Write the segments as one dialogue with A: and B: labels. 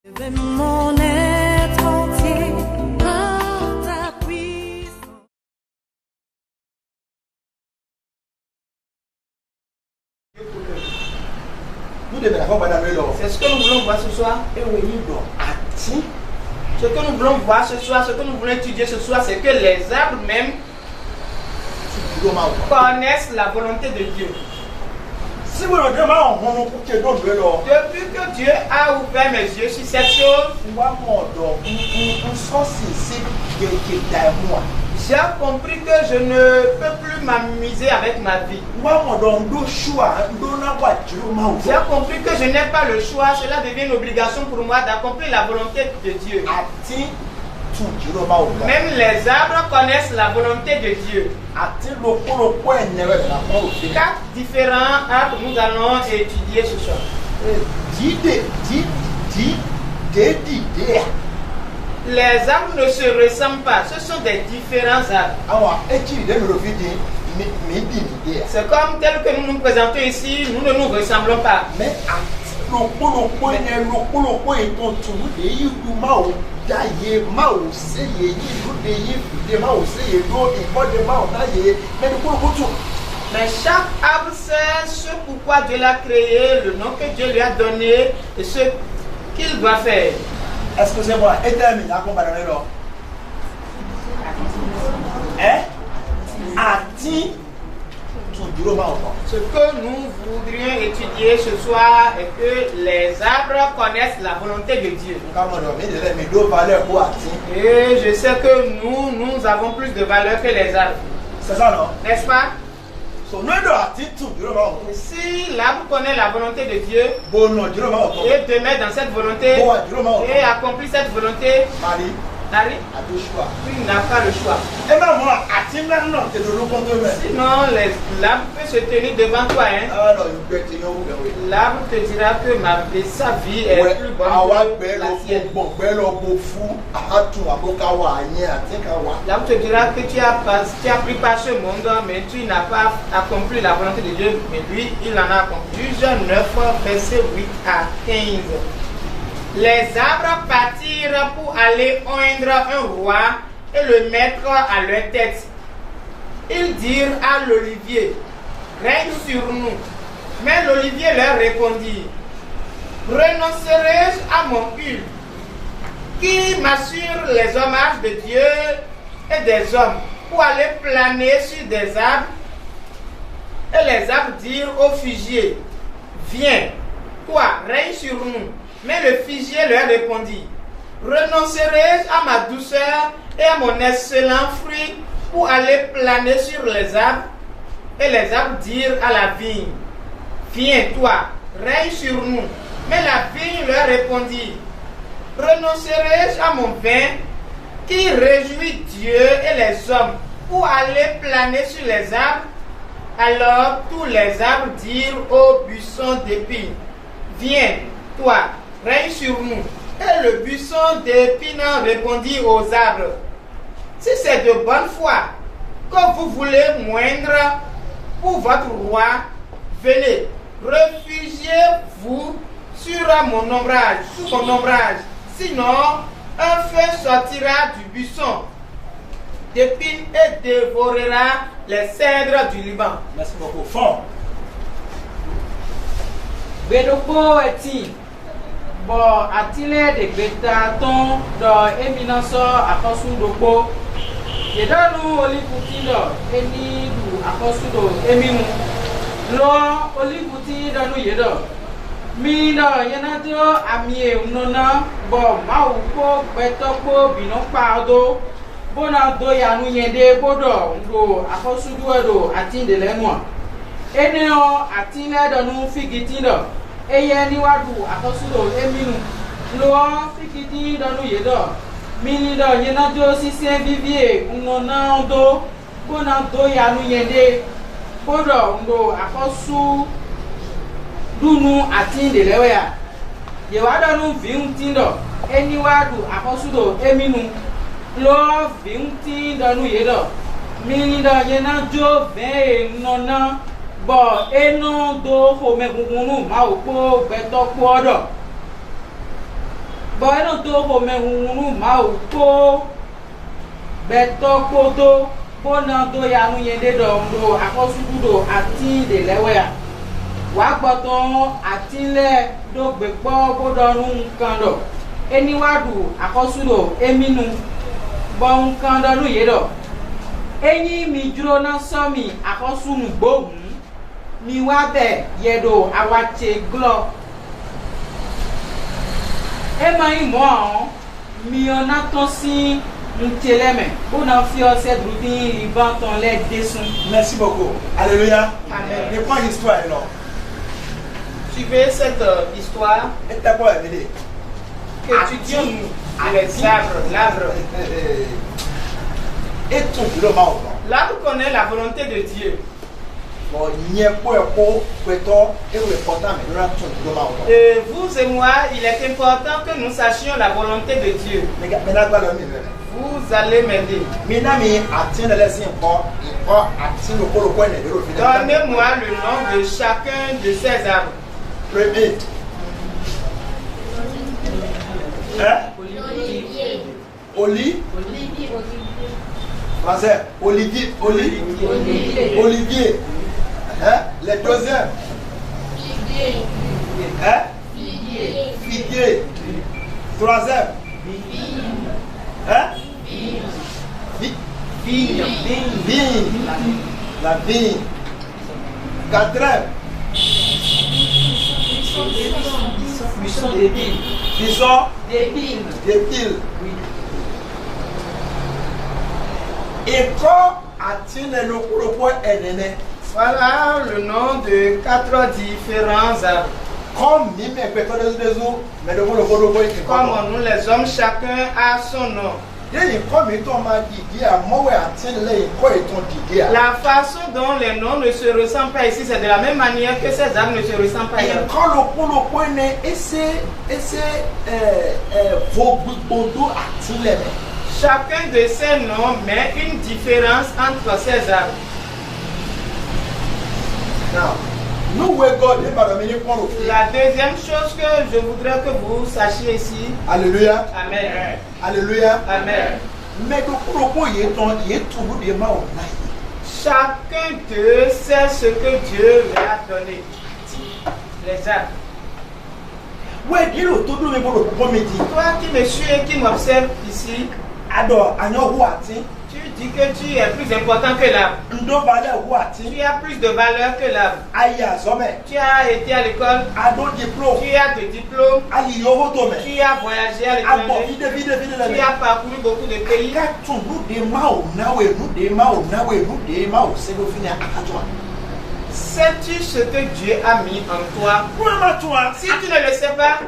A: Mon être entier par ta puissance.
B: C'est ce que nous voulons voir ce soir. Ce que nous voulons voir ce soir, ce que nous voulons étudier ce soir, c'est que les arbres même connaissent la volonté de Dieu. Depuis que Dieu a ouvert mes yeux sur cette chose, j'ai compris que je ne peux plus m'amuser avec ma vie. J'ai compris que je n'ai pas le choix. Cela devient une obligation pour moi d'accomplir la volonté de Dieu. Même les arbres connaissent la volonté de Dieu. 4 différents arbres nous allons étudier ce soir. Les arbres ne se ressemblent pas, ce sont des différents arbres. C'est comme tel que nous nous présentons ici, nous ne nous ressemblons pas. Mais chaque arbre sait ce pourquoi Dieu l'a créé, le nom que Dieu lui a donné et ce qu'il doit faire.
C: Excusez-moi,
B: Ce que nous voudrions étudier ce soir est que les arbres connaissent la volonté de Dieu. Et je sais que nous avons plus de valeur que les arbres.
C: C'est ça, non?
B: N'est-ce pas? Et si l'arbre connaît la volonté de Dieu et demeure dans cette volonté et accomplit cette volonté, il n'a pas le choix. Sinon, l'arbre peut se tenir devant toi. L'arbre te dira que sa vie est plus bonne que la sienne. L'arbre te dira que tu as pris par ce monde, mais tu n'as pas accompli la volonté de Dieu. Mais lui, il en a accompli. Juge 9, versets 8 à 15. Les arbres partirent pour aller oindre un roi et le mettre à leur tête. Ils dirent à l'olivier, règne sur nous. Mais l'olivier leur répondit, renoncerai-je à mon huile, qui m'assure les hommages de Dieu et des hommes, pour aller planer sur des arbres? Et les arbres dirent au figuier, viens, toi, règne sur nous. Mais le figuier leur répondit, renoncerai-je à ma douceur et à mon excellent fruit pour aller planer sur les arbres? Et les arbres dirent à la vigne, viens toi, règne sur nous. Mais la vigne leur répondit, renoncerai-je à mon vin qui réjouit Dieu et les hommes pour aller planer sur les arbres? Alors tous les arbres dirent au buisson d'épines, viens toi, règne sur nous. Et le buisson d'épines répondit aux arbres, si c'est de bonne foi que vous voulez moindre pour votre roi, venez, réfugiez-vous sur mon ombrage, sinon un feu sortira du buisson d'épines et dévorera les cèdres du Liban.
C: Merci beaucoup. Fond.
D: Bedoko eti bo atile de betaton do eminenso akosu doko yedanu oliputi do eni du akosu do eminu lo oliputi do nu yedo mi do yenato amie unona bo mauko betoko binokpa do bona do yanu yende bodo ndo akosu do atinde lenwa eneo atile do nu figiti do eye niwadu akosulo eminu lo fikiti donu yedo mini do yena jo sise vivie unona do bona do yanu yende bodo ndo akosu dunu atinde lewa ye wadonu viunti do eniwadu akosulo eminu lo viunti donu yedo mini do yena jo ve nona bo eno do home gugunu ma opo beto kwodo Bon, et non, tout le monde m'a ou beto kodo bonando ya nu yende do akosudo ati de lewe wa gboton ati le do gbepo bodonu nkan do eni wadu akosudo eminu bon nkan do nu yedo eyin mi duro na so mi akosunu gbohun mi wa be yedo awache glo e mai mo mi ona to si on a fait cette routine, il va ton lait dessus.
C: Merci beaucoup. Alléluia.
B: Amen.
C: Je prends l'histoire alors.
B: Suivez cette histoire.
C: Et t'as quoi à dire?
B: Étudions les arbres, l'arbre.
C: Et tout le monde.
B: L'arbre connaît la volonté de Dieu.
C: Bon, il n'y a pas de quoi, et important, mais nous avons tout le monde.
B: Et vous et moi, il est important que nous sachions la volonté de Dieu. Vous allez m'aider. Donnez-moi le nom de chacun de ces arbres.
C: Premier. Olivier. Français. Olivier. Olivier. Les deuxièmes. Figuier. Troisième. Vigne. La vigne. Quatrième.
D: Buisson des piles.
C: Bison.
D: Des piles.
C: Des piles. Et quand a-t-il le point est
B: Voilà le nom de 4 différents arbres.
C: Comme
B: nous les hommes, chacun a son nom. La façon dont les noms ne se ressemblent pas ici, c'est de la même manière que ces arbres ne se ressemblent pas ailleurs. Chacun de ces noms met une différence entre ces arbres. La deuxième chose que je voudrais que vous sachiez ici.
C: Alléluia.
B: Amen.
C: Alléluia.
B: Amen.
C: Mais
B: chacun d'eux sait ce que Dieu lui a donné. Les arbres. Toi qui me suis et qui m'observe ici, tu dis que tu es plus important que l'arbre. Tu as plus de valeur que l'arbre. Tu as été à l'école. Tu as des diplômes. Tu as voyagé à l'étranger. Tu as parcouru beaucoup de pays. Sais-tu ce que Dieu a mis en toi? Si tu ne le sais pas,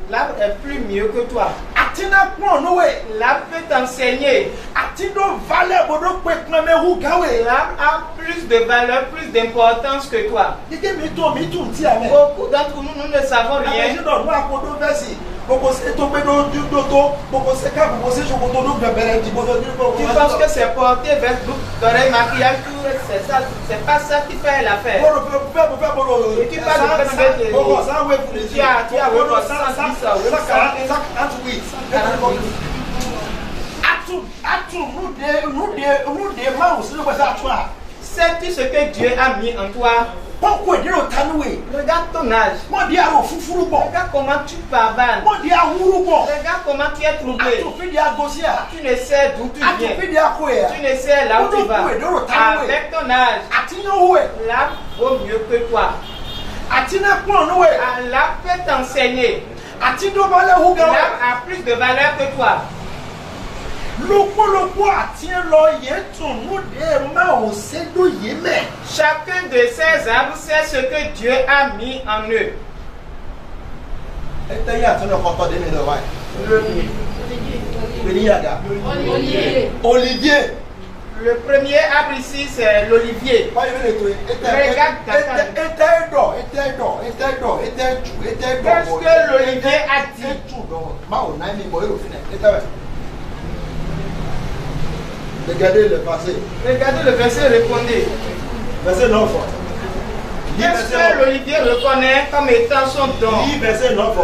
B: l'arbre est plus mieux que toi. L'arbre peut t'enseigner. L'arbre a plus de valeur, plus d'importance que toi. Beaucoup d'entre nous, nous ne savons rien. Tu penses que c'est porté vers l'oreille maquillage, c'est pas ça qui fait l'affaire. Et tu parles de tu sais-tu ce que Dieu a mis en toi? Regarde ton âge. Regarde comment tu pavanes. Regarde comment tu es troublé. Tu ne sais d'où tu viens. Tu ne sais là où tu vas. Avec ton âge, l'arbre vaut mieux que toi. L'arbre peut t'enseigner. L'arbre a plus de valeur que toi. Chacun de ces arbres sait ce que Dieu a mis en eux.
C: Olivier.
B: Le premier arbre ici, c'est l'olivier. Regarde ta table. Qu'est-ce que l'olivier a dit?
C: Regardez le passé.
B: Regardez le verset, répondez.
C: Verset 9.
B: Qu'est-ce que l'olivier reconnaît comme étant son don?
C: Verset 9.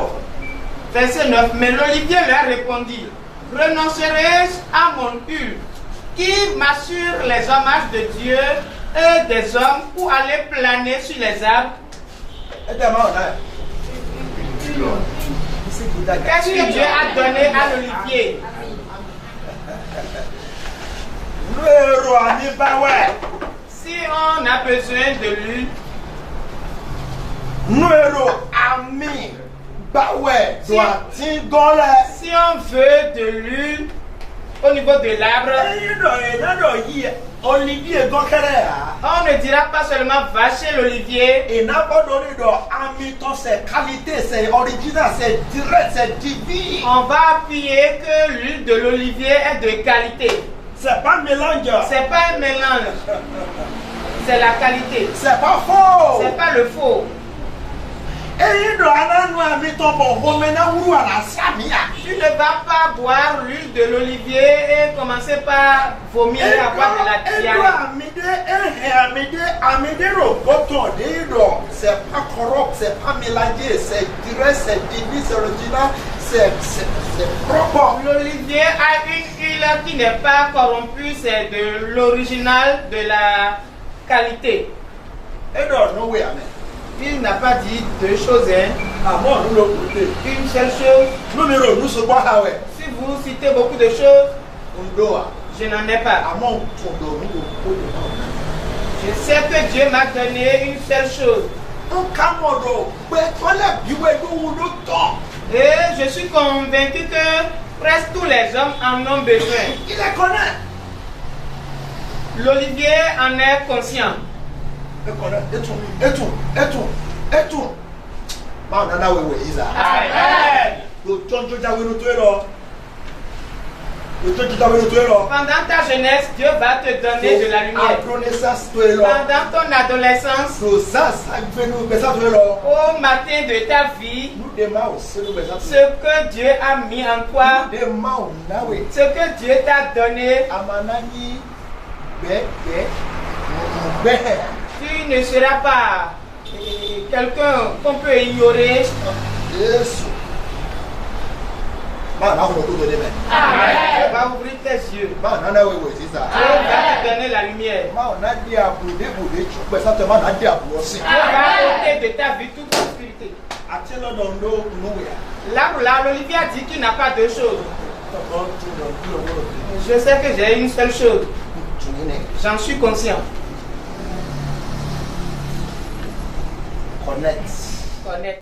B: Verset 9. Mais l'olivier leur répondit, renoncerai-je à mon huile qui m'assure les hommages de Dieu et des hommes pour aller planer sur les arbres? Qu'est-ce que Dieu a donné à l'olivier? Si on a besoin de l'huile, si on veut de l'huile au niveau de l'arbre, on ne dira pas seulement va chez l'olivier. On va appuyer que l'huile de l'olivier est de qualité.
C: C'est pas mélange.
B: C'est pas un mélange. C'est la qualité.
C: C'est pas faux.
B: C'est pas le faux. Tu ne vas pas boire l'huile de l'olivier et commencer par vomir et avoir de la diarrhée.
C: C'est pas correct, c'est pas mélangé, c'est direct, c'est divin, c'est original, c'est propre.
B: L'olivier a une huile qui n'est pas corrompue, c'est de l'original, de la qualité. Il n'a pas dit deux choses, hein. Une seule chose. Si vous citez beaucoup de choses, je n'en ai pas. Je sais que Dieu m'a donné une seule chose. Et je suis convaincu que presque tous les hommes en ont besoin.
C: Il les connaît.
B: L'olivier en est conscient. Pendant ta jeunesse, Dieu va te donner de la lumière. Pendant ton adolescence, au matin de ta vie, ce que Dieu a mis en toi, ce que Dieu t'a donné, tu ne seras pas quelqu'un qu'on peut ignorer. Dieu va ouvrir tes yeux. Dieu va te donner la lumière. Dieu va ôter de ta vie toute obscurité. Là où l'olivier a dit qu'il n'a pas deux choses. Je sais que j'ai une seule chose. J'en suis conscient. Connaître.